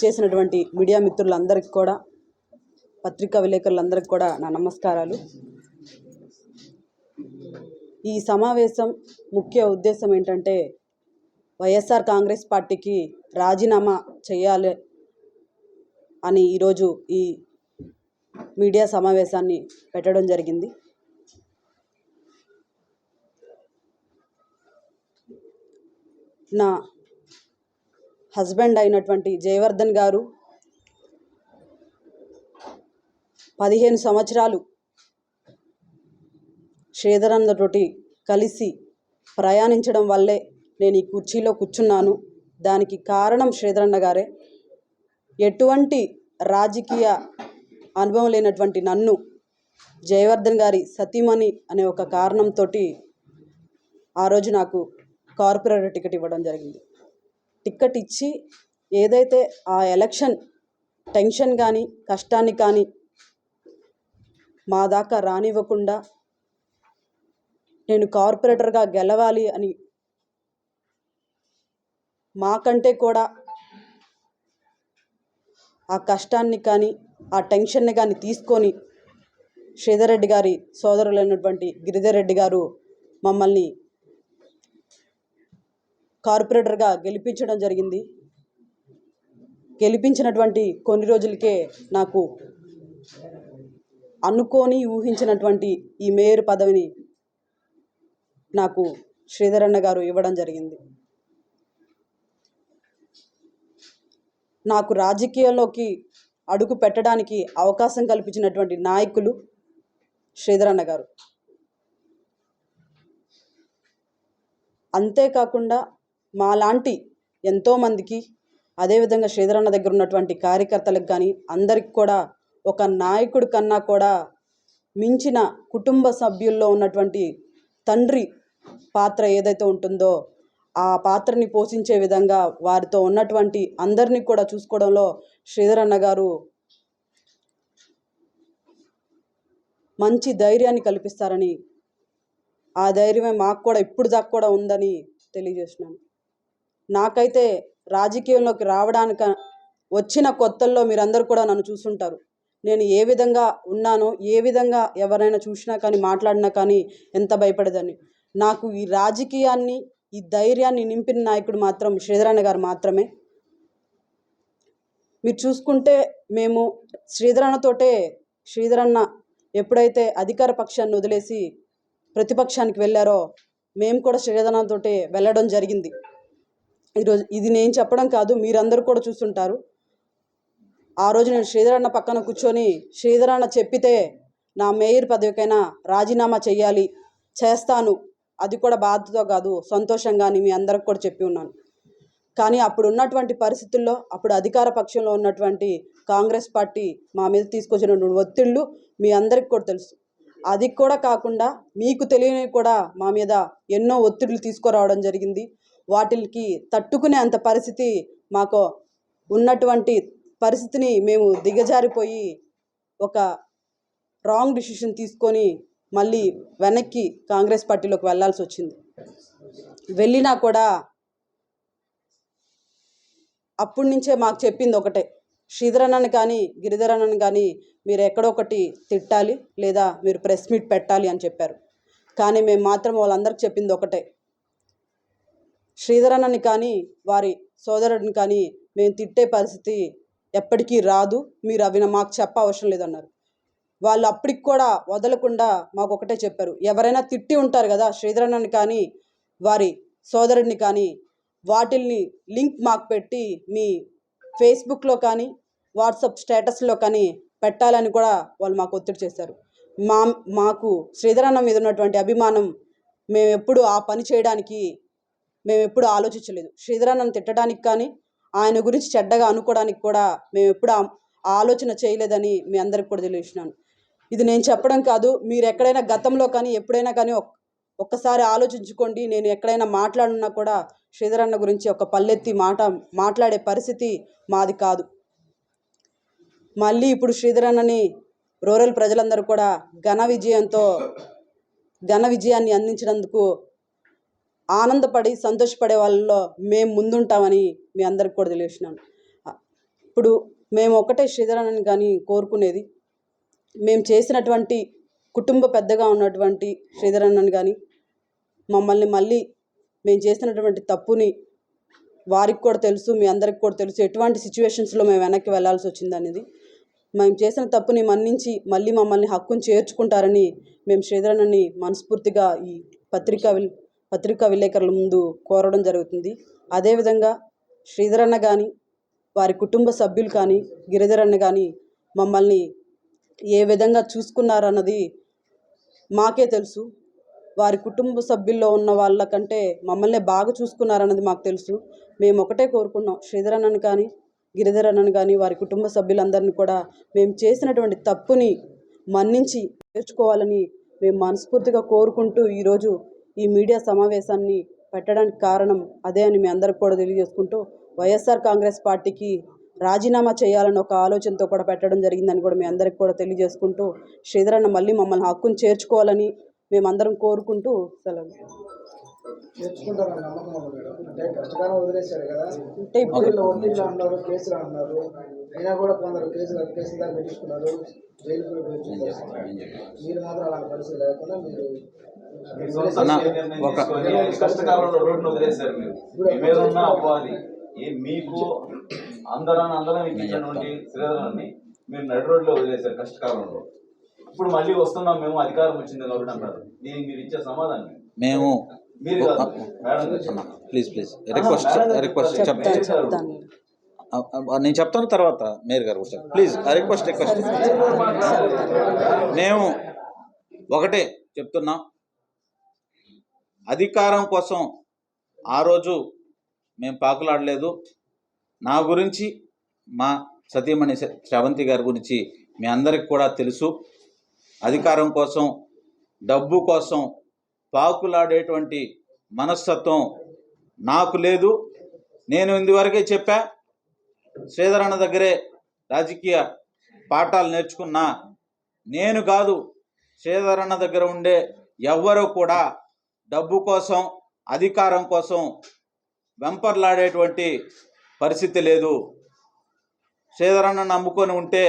విచ్చేసినటువంటి మీడియా మిత్రులందరికీ కూడా, పత్రికా విలేకరులందరికీ కూడా నా నమస్కారాలు. ఈ సమావేశం ముఖ్య ఉద్దేశం ఏంటంటే, వైఎస్ఆర్ కాంగ్రెస్ పార్టీకి రాజీనామా చేయాలి అని ఈరోజు ఈ మీడియా సమావేశాన్ని పెట్టడం జరిగింది. నా హస్బెండ్ అయినటువంటి జయవర్ధన్ గారు 15 సంవత్సరాలు శ్రీధర్ అన్నతోటి కలిసి ప్రయాణించడం వల్లే నేను ఈ కుర్చీలో కూర్చున్నాను. దానికి కారణం శ్రీధర్ అన్న గారే. ఎటువంటి రాజకీయ అనుభవం లేనటువంటి నన్ను జయవర్ధన్ గారి సతీమణి అనే ఒక కారణంతో ఆ రోజు నాకు కార్పొరేటర్ టికెట్ ఇవ్వడం జరిగింది. టికెట్ ఇచ్చి ఏదైతే ఆ ఎలక్షన్ టెన్షన్ కానీ కష్టాన్ని కానీ మా దాకా రానివ్వకుండా నేను కార్పొరేటర్గా గెలవాలి అని మాకంటే కూడా ఆ కష్టాన్ని కానీ ఆ టెన్షన్ని కానీ తీసుకొని శ్రీధర్ రెడ్డి గారి సోదరులైనటువంటి గిరిధర్ రెడ్డి గారు మమ్మల్ని కార్పొరేటర్గా గెలిపించడం జరిగింది. గెలిపించినటువంటి కొన్ని రోజులకే నాకు అనుకోని ఊహించినటువంటి ఈ మేయర్ పదవిని నాకు శ్రీధర్ అన్న గారు ఇవ్వడం జరిగింది. నాకు రాజకీయాల్లోకి అడుగు పెట్టడానికి అవకాశం కల్పించినటువంటి నాయకులు శ్రీధర్ అన్న గారు. అంతేకాకుండా మాలాంటి ఎంతోమందికి, అదేవిధంగా శ్రీధర్ అన్న దగ్గర ఉన్నటువంటి కార్యకర్తలకు కానీ అందరికి కూడా ఒక నాయకుడి కన్నా కూడా మించిన కుటుంబ సభ్యుల్లో ఉన్నటువంటి తండ్రి పాత్ర ఏదైతే ఉంటుందో ఆ పాత్రని పోషించే విధంగా వారితో ఉన్నటువంటి అందరినీ కూడా చూసుకోవడంలో శ్రీధర్ అన్న గారు మంచి ధైర్యాన్ని కల్పిస్తారని, ఆ ధైర్యమే మాకు కూడా ఇప్పుడు దాకా కూడా ఉందని తెలియజేస్తున్నాను. నాకైతే రాజకీయంలోకి రావడానికి వచ్చిన కొత్తల్లో మీరందరూ కూడా నన్ను చూసుంటారు. నేను ఏ విధంగా ఉన్నానో, ఏ విధంగా ఎవరైనా చూసినా కానీ మాట్లాడినా కానీ ఎంత భయపడేదాన్ని. నాకు ఈ రాజకీయాన్ని, ఈ ధైర్యాన్ని నింపిన నాయకుడు మాత్రం శ్రీధర్ అన్న గారు మాత్రమే. మీరు చూసుకుంటే మేము శ్రీధర్ అన్న ఎప్పుడైతే అధికార పక్షాన్ని వదిలేసి ప్రతిపక్షానికి వెళ్ళారో మేము కూడా శ్రీధర్ అన్నతోటే వెళ్ళడం జరిగింది. ఈరోజు ఇది నేను చెప్పడం కాదు, మీరందరూ కూడా చూస్తుంటారు. ఆ రోజు నేను శ్రీధర్ అన్న పక్కన కూర్చొని శ్రీధర్ అన్న చెప్పితే నా మేయర్ పదవికైనా రాజీనామా చేయాలి, చేస్తాను, అది కూడా బాధతో కాదు సంతోషంగా అని మీ అందరికి కూడా చెప్పి ఉన్నాను. కానీ అప్పుడు ఉన్నటువంటి పరిస్థితుల్లో, అప్పుడు అధికార పక్షంలో ఉన్నటువంటి కాంగ్రెస్ పార్టీ మా మీద తీసుకొచ్చినటువంటి ఒత్తిళ్ళు మీ అందరికి కూడా తెలుసు. అది కూడా కాకుండా మీకు తెలియని కూడా మా మీద ఎన్నో ఒత్తిడులు తీసుకురావడం జరిగింది. వాటికి తట్టుకునే అంత పరిస్థితి మాకు ఉన్నటువంటి పరిస్థితిని మేము దిగజారిపోయి ఒక రాంగ్ డిసిషన్ తీసుకొని మళ్ళీ వెనక్కి కాంగ్రెస్ పార్టీలోకి వెళ్ళాల్సి వచ్చింది. వెళ్ళినా కూడా అప్పటి నుంచే మాకు చెప్పింది ఒకటే, శ్రీధర్ అన్నని కానీ గిరిధర్ అన్నని కానీ మీరు ఎక్కడొకటి తిట్టాలి లేదా మీరు ప్రెస్ మీట్ పెట్టాలి అని చెప్పారు. కానీ మేము మాత్రం వాళ్ళందరికీ చెప్పింది ఒకటే, శ్రీధర్ అన్నని కానీ వారి సోదరుడిని కానీ మేము తిట్టే పరిస్థితి ఎప్పటికీ రాదు, మీరు అవి మాకు చెప్పవసరం లేదన్నారు. వాళ్ళు అప్పటికి కూడా వదలకుండా మాకు ఒకటే చెప్పారు, ఎవరైనా తిట్టి ఉంటారు కదా శ్రీధర్ అన్నని కానీ వారి సోదరుడిని కానీ, వాటిల్ని లింక్ మాకు పెట్టి మీ ఫేస్బుక్లో కానీ వాట్సాప్ స్టేటస్లో కానీ పెట్టాలని కూడా వాళ్ళు మాకు ఒత్తిడి చేశారు. మాకు శ్రీధర్ అన్న మీద ఉన్నటువంటి అభిమానం మేము ఎప్పుడు ఆ పని చేయడానికి మేము ఎప్పుడు ఆలోచించలేదు. శ్రీధర్ అన్నను తిట్టడానికి కానీ ఆయన గురించి చెడ్డగా అనుకోవడానికి కూడా మేము ఎప్పుడు ఆలోచన చేయలేదని మీ అందరికి కూడా తెలియజేసినాను. ఇది నేను చెప్పడం కాదు, మీరు ఎక్కడైనా గతంలో కానీ ఎప్పుడైనా కానీ ఒక్కసారి ఆలోచించుకోండి. నేను ఎక్కడైనా మాట్లాడినా కూడా శ్రీధర్ అన్న గురించి ఒక పల్లెత్తి మాట్లాడే పరిస్థితి మాది కాదు. మళ్ళీ ఇప్పుడు శ్రీధర్ అన్నని రూరల్ ప్రజలందరూ కూడా ఘన విజయాన్ని అందించినందుకు ఆనందపడి సంతోషపడే వాళ్ళలో మేము ముందుంటామని మీ అందరికి కూడా తెలియజేస్తున్నాను. ఇప్పుడు మేము ఒకటే శ్రీధరన్నని కానీ కోరుకునేది, మేము చేసినటువంటి కుటుంబ పెద్దగా ఉన్నటువంటి శ్రీధరన్నని కానీ మమ్మల్ని మళ్ళీ మేము చేసినటువంటి తప్పుని వారికి కూడా తెలుసు, మీ అందరికి కూడా తెలుసు ఎటువంటి సిచ్యువేషన్స్లో మేము వెనక్కి వెళ్ళాల్సి వచ్చిందనేది. మేము చేసిన తప్పుని మన్నించి మళ్ళీ మమ్మల్ని హక్కును చేర్చుకుంటారని మేము శ్రీధరన్నని మనస్ఫూర్తిగా ఈ పత్రికా విలేకరుల ముందు కోరడం జరుగుతుంది. అదేవిధంగా శ్రీధరన్న కానీ వారి కుటుంబ సభ్యులు కానీ గిరిధరన్న కానీ మమ్మల్ని ఏ విధంగా చూసుకున్నారన్నది మాకే తెలుసు. వారి కుటుంబ సభ్యుల్లో ఉన్న వాళ్ళకంటే మమ్మల్ని బాగా చూసుకున్నారన్నది మాకు తెలుసు. మేము ఒకటే కోరుకున్నాం, శ్రీధరన్నని కానీ గిరిధరన్నని కానీ వారి కుటుంబ సభ్యులందరినీ కూడా మేము చేసినటువంటి తప్పుని మన్నించి నేర్చుకోవాలని మేము మనస్ఫూర్తిగా కోరుకుంటూ ఈరోజు ఈ మీడియా సమావేశాన్ని పెట్టడానికి కారణం అదే అని మీ అందరికి కూడా తెలియజేసుకుంటూ, వైఎస్ఆర్ కాంగ్రెస్ పార్టీకి రాజీనామా చేయాలని ఒక ఆలోచనతో కూడా పెట్టడం జరిగిందని కూడా మీ అందరికి కూడా తెలియజేసుకుంటూ, శ్రీధరన్న మళ్ళీ మమ్మల్ని హక్కును చేర్చుకోవాలని మేమందరం కోరుకుంటూ సెలవు. నేర్చుకుంటారని నమ్మకం ఉంది మేడం. అంటే కష్టకాలం వదిలేశారు కదా, అంటే ఇప్పుడు ఒత్తిడిలో అన్నారు, కేసులు అన్నారు, అయినా కూడా కొందరు కేసులు దాకా పెట్టించుకున్నారు, జైలు కూడా పెట్టించుకున్నారు. మీరు మాత్రం అలాంటి పరిస్థితి లేకుండా మీరు కష్టకాలంలో రోడ్డును వదిలేశారు. మీరు అవ్వాలి మీకు అందరం ఇచ్చినటువంటి శ్రీధరన్ని మీరు నడి రోడ్లో వదిలేశారు కష్టకాలంలో. ఇప్పుడు మళ్ళీ వస్తున్నాం మేము, అధికారం వచ్చింది కాబట్టి అంటారు. దీనికి మీరు ఇచ్చే సమాధానం మేము మీరు ప్లీజ్ రిక్వెస్ట్ చెప్తాను. నేను చెప్తాను తర్వాత మేయర్ గారు కూడా ప్లీజ్ రిక్వెస్ట్ మేము ఒకటే చెప్తున్నాం, అధికారం కోసం ఆ రోజు మేము పాకులాడలేదు. నా గురించి మా సతీమణి శ్రవంతి గారి గురించి మీ అందరికి కూడా తెలుసు. అధికారం కోసం డబ్బు కోసం పాకులాడేటువంటి మనస్తత్వం నాకు లేదు. నేను ఇందువరకే చెప్పా, శ్రీధరన్న దగ్గరే రాజకీయ పాఠాలు నేర్చుకున్నా. నేను కాదు, శ్రీధరన్న దగ్గర ఉండే ఎవ్వరూ కూడా డబ్బు కోసం అధికారం కోసం వెంపర్లాడేటువంటి పరిస్థితి లేదు. శ్రీధరన్న నమ్ముకొని ఉంటే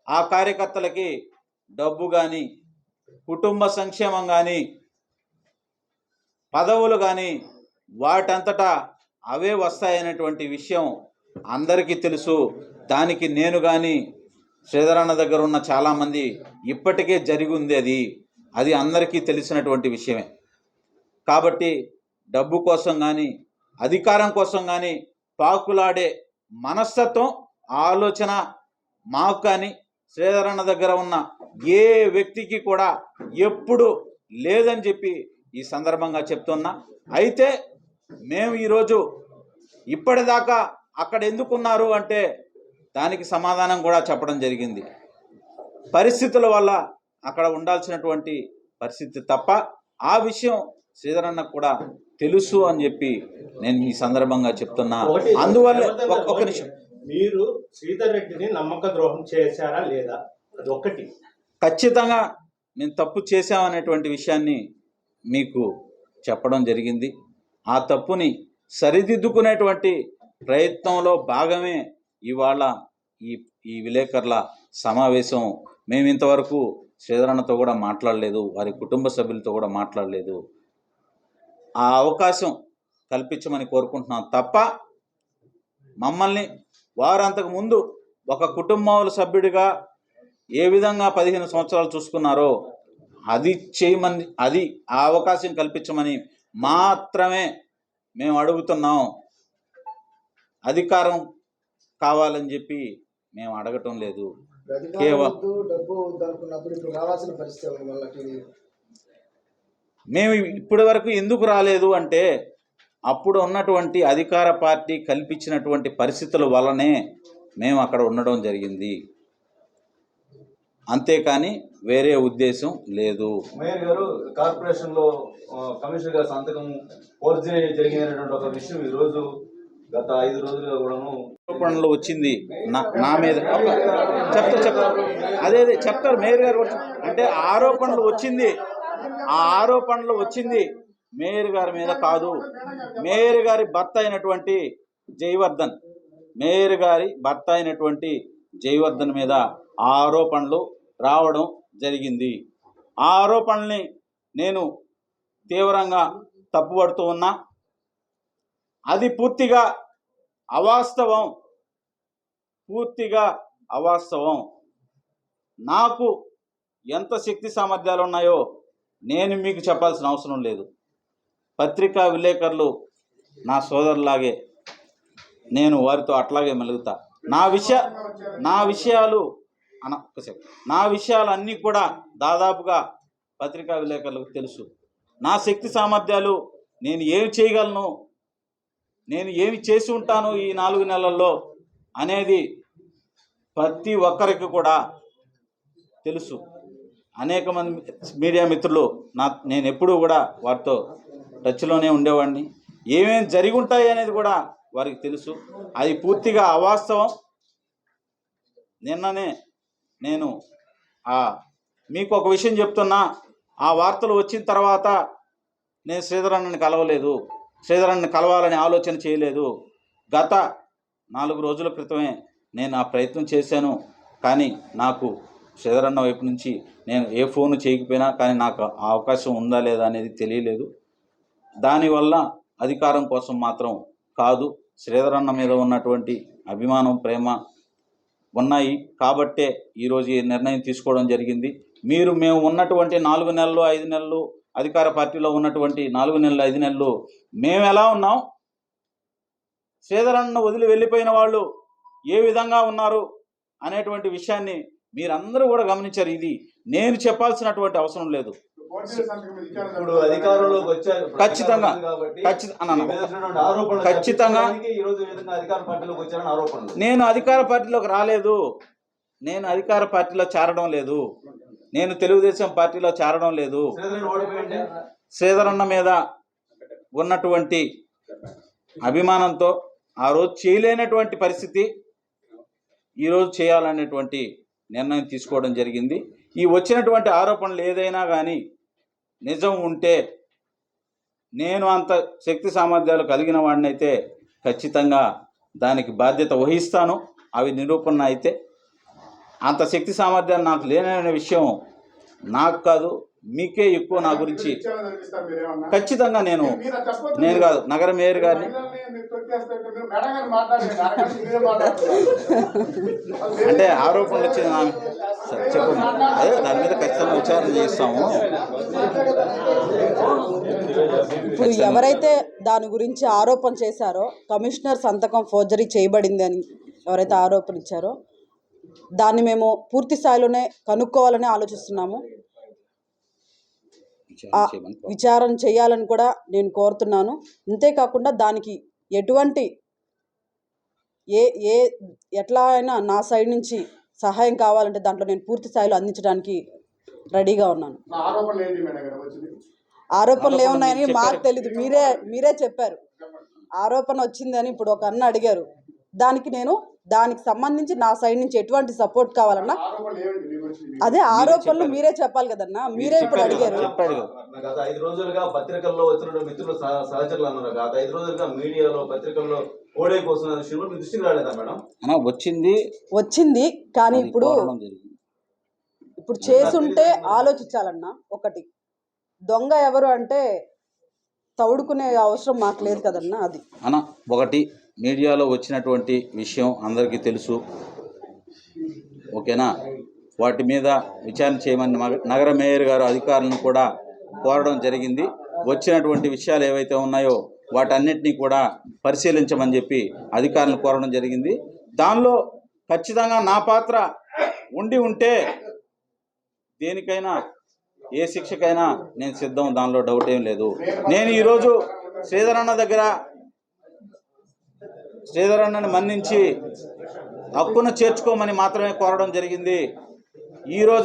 ఆ కార్యకర్తలకి డబ్బు కానీ కుటుంబ సంక్షేమం కానీ పదవులు కానీ వాటంతటా అవే వస్తాయనేటువంటి విషయం అందరికీ తెలుసు. దానికి నేను కానీ శ్రీధరన్న దగ్గర ఉన్న చాలామంది ఇప్పటికే జరిగి ఉంది, అది అందరికీ తెలిసినటువంటి విషయమే. కాబట్టి డబ్బు కోసం కానీ అధికారం కోసం కానీ పాకులాడే మనస్తత్వం ఆలోచన మాకు కానీ శ్రీధరన్న దగ్గర ఉన్న ఏ వ్యక్తికి కూడా ఎప్పుడు లేదని చెప్పి ఈ సందర్భంగా చెప్తున్నా. అయితే మేము ఈరోజు ఇప్పటిదాకా అక్కడ ఎందుకున్నారు అంటే దానికి సమాధానం కూడా చెప్పడం జరిగింది. పరిస్థితుల వల్ల అక్కడ ఉండాల్సినటువంటి పరిస్థితి తప్ప ఆ విషయం శ్రీధరన్నకు కూడా తెలుసు అని చెప్పి నేను ఈ సందర్భంగా చెప్తున్నా. అందువల్ల ఒక నిమిషం, మీరు శ్రీధర్ రెడ్డిని నమ్మక ద్రోహం చేశారా లేదా, అది ఒకటి. ఖచ్చితంగా నేను తప్పు చేశామనేటువంటి విషయాన్ని మీకు చెప్పడం జరిగింది. ఆ తప్పుని సరిదిద్దుకునేటువంటి ప్రయత్నంలో భాగమే ఇవాళ ఈ విలేకరుల సమావేశం. మేము ఇంతవరకు శ్రీధరన్నతో కూడా మాట్లాడలేదు, వారి కుటుంబ సభ్యులతో కూడా మాట్లాడలేదు. ఆ అవకాశం కల్పించమని కోరుకుంటున్నాం తప్ప మమ్మల్ని వారు అంతకుముందు ఒక కుటుంబ సభ్యుడిగా ఏ విధంగా 15 సంవత్సరాలు చూసుకున్నారో అది చేయమని, అది ఆ అవకాశం కల్పించమని మాత్రమే మేము అడుగుతున్నాం. అధికారం కావాలని చెప్పి మేము అడగటం లేదు. కేవలం మేము ఇప్పటి వరకు ఎందుకు రాలేదు అంటే అప్పుడు ఉన్నటువంటి అధికార పార్టీ కల్పించినటువంటి పరిస్థితుల వల్లనే మేము అక్కడ ఉండడం జరిగింది, అంతేకాని వేరే ఉద్దేశం లేదు. మేయర్ గారు, కార్పొరేషన్లో కమిషనర్ గారు సంతకం ఫోర్జరీ జరిగినటువంటి ఒక విషయం ఈరోజు గత 5 రోజులుగా కూడాను ఆరోపణలు వచ్చింది నా మీద. అదే చెప్తారు మేయర్ గారు. అంటే ఆరోపణలు వచ్చింది, ఆ ఆరోపణలు వచ్చింది మేయర్ గారి మీద కాదు, మేయర్ గారి భర్త అయినటువంటి జయవర్ధన్ మేయర్ గారి భర్త అయినటువంటి జయవర్ధన్ మీద ఆ ఆరోపణలు రావడం జరిగింది. ఆ ఆరోపణల్ని నేను తీవ్రంగా తప్పుపడుతూ ఉన్నా. అది పూర్తిగా అవాస్తవం. నాకు ఎంత శక్తి సామర్థ్యాలు ఉన్నాయో నేను మీకు చెప్పాల్సిన అవసరం లేదు. పత్రికా విలేకరులు నా సోదరులాగే, నేను వారితో అట్లాగే మెలుగుతా. నా విషయాలు అన్నీ కూడా దాదాపుగా పత్రికా విలేకరులకు తెలుసు. నా శక్తి సామర్థ్యాలు, నేను ఏమి చేయగలను, నేను ఏమి చేసి ఉంటాను ఈ 4 నెలల్లో అనేది ప్రతి ఒక్కరికి కూడా తెలుసు. అనేక మంది మీడియా మిత్రులు నేను ఎప్పుడూ కూడా వారితో టచ్లోనే ఉండేవాడిని. ఏమేమి జరిగి ఉంటాయి అనేది కూడా వారికి తెలుసు. అది పూర్తిగా అవాస్తవం. నిన్ననే నేను మీకు ఒక విషయం చెప్తున్నా. ఆ వార్తలు వచ్చిన తర్వాత నేను శ్రీధరన్నని కలవలేదు, శ్రీధరన్నని కలవాలని ఆలోచన చేయలేదు. గత 4 రోజుల క్రితమే నేను ఆ ప్రయత్నం చేశాను. కానీ నాకు శ్రీధరన్న వైపు నుంచి నేను ఏ ఫోను చేయకపోయినా కానీ నాకు ఆ అవకాశం ఉందా లేదా అనేది తెలియలేదు. దానివల్ల అధికారం కోసం మాత్రం కాదు, శ్రీధరన్న మీద ఉన్నటువంటి అభిమానం, ప్రేమ ఉన్నాయి కాబట్టే ఈరోజు ఈ నిర్ణయం తీసుకోవడం జరిగింది. మేము ఉన్నటువంటి 4 నెలలు 5 నెలలు అధికార పార్టీలో ఉన్నటువంటి 4 నెలలు 5 నెలలు మేము ఎలా ఉన్నాం, శ్రీధరన్నను వదిలి వెళ్ళిపోయిన వాళ్ళు ఏ విధంగా ఉన్నారు అనేటువంటి విషయాన్ని మీరందరూ కూడా గమనించారు. ఇది నేను చెప్పాల్సినటువంటి అవసరం లేదు. ఇప్పుడు అధికారంలోకి వచ్చారు ఖచ్చితంగా నేను అధికార పార్టీలోకి రాలేదు, నేను అధికార పార్టీలో చేరడం లేదు, నేను తెలుగుదేశం పార్టీలో చేరడం లేదు. శ్రీధరన్న మీద ఉన్నటువంటి అభిమానంతో ఆ రోజు చేయలేనటువంటి పరిస్థితి ఈరోజు చేయాలనేటువంటి నిర్ణయం తీసుకోవడం జరిగింది. ఈ వచ్చినటువంటి ఆరోపణలు ఏదైనా కానీ నిజం ఉంటే, నేను అంత శక్తి సామర్థ్యాలు కలిగిన వాడినైతే ఖచ్చితంగా దానికి బాధ్యత వహిస్తాను. అవి నిరూపణ అయితే, అంత శక్తి సామర్థ్యాలు నాకు లేననే విషయం నాకు కాదు, మీకే ఎక్కువ నా గురించి ఖచ్చితంగా నేను కాదు నగర మేయర్ గారిని అంటే ఆరోపణలు వచ్చింది చెప్పండి, అదే దాని మీద ఖచ్చితంగా విచారణ చేస్తాము. ఇప్పుడు ఎవరైతే దాని గురించి ఆరోపణ చేశారో, కమిషనర్ సంతకం ఫోర్జరీ చేయబడింది అని ఎవరైతే ఆరోపణ ఇచ్చారో దాన్ని మేము పూర్తి స్థాయిలోనే కనుక్కోవాలని ఆలోచిస్తున్నాము. విచారణ చేయాలని కూడా నేను కోరుతున్నాను. అంతేకాకుండా దానికి ఎటువంటి ఎట్లా అయినా నా సైడ్ నుంచి సహాయం కావాలంటే దాంట్లో నేను పూర్తి స్థాయిలో అందించడానికి రెడీగా ఉన్నాను. ఆరోపణలు ఏమున్నాయని మాకు తెలీదు, మీరే చెప్పారు ఆరోపణ వచ్చిందని. ఇప్పుడు ఒక అన్న అడిగారు, దానికి సంబంధించి నా సైడ్ నుంచి ఎటువంటి సపోర్ట్ కావాలన్నా అదే ఆరోపణలు మీరే చెప్పాలి కదన్నా, మీరే ఇప్పుడు అడిగారు. గత 5 రోజులుగా పత్రికల్లో వచ్చిన మిత్రులు సహచరులు అన్నారు, గత 5 రోజులుగా మీడియాలో పత్రికల్లో ఓడైకి వస్తున్న విషయంలో మీ దృష్టికి రాలేదా మేడం? వచ్చింది కానీ ఇప్పుడు చేసుంటే ఆలోచించాలన్నా. ఒకటి దొంగ ఎవరు అంటే తౌడుకునే అవసరం మాకు లేదు కదన్నా. అది ఒకటి మీడియాలో వచ్చినటువంటి విషయం అందరికీ తెలుసు, ఓకేనా. వాటి మీద విచారణ చేయమని నగర మేయర్ గారు అధికారులను కూడా కోరడం జరిగింది. వచ్చినటువంటి విషయాలు ఏవైతే ఉన్నాయో వాటన్నిటినీ కూడా పరిశీలించమని చెప్పి అధికారులను కోరడం జరిగింది. దానిలో ఖచ్చితంగా నా పాత్ర ఉంటే దేనికైనా ఏ శిక్షకైనా నేను సిద్ధం, దానిలో డౌట్ ఏం లేదు. నేను ఈరోజు శ్రీధరన్నని మన్నించి హక్కును చేర్చుకోమని మాత్రమే కోరడం జరిగింది. ఈరోజు